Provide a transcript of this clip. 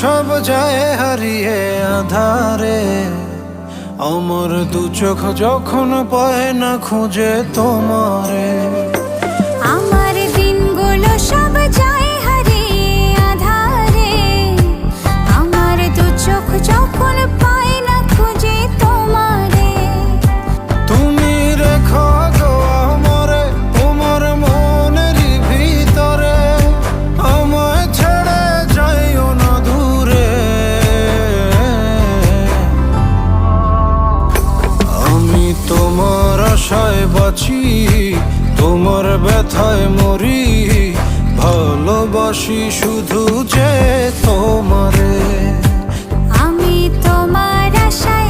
সব যায় হারিয়ে আধারে, আমার দু চোখ যখন পায় না খুঁজে তোমারে। আমার দিনগুলো সব যায় হারিয়ে আঁধারে, আমার দু চোখ যখন পায় না খুঁজে তোমারে। তুমি রেখো গো আমারে তোমার মনের ভিতরে, আমায় ছেড়ে যাইও না দূরে। আমি তোমার আশায় বাঁচি, তোমার ব্যথায় মরি, ভালোবাসি শুধু যে তোমারে। আমি তোমার আশায়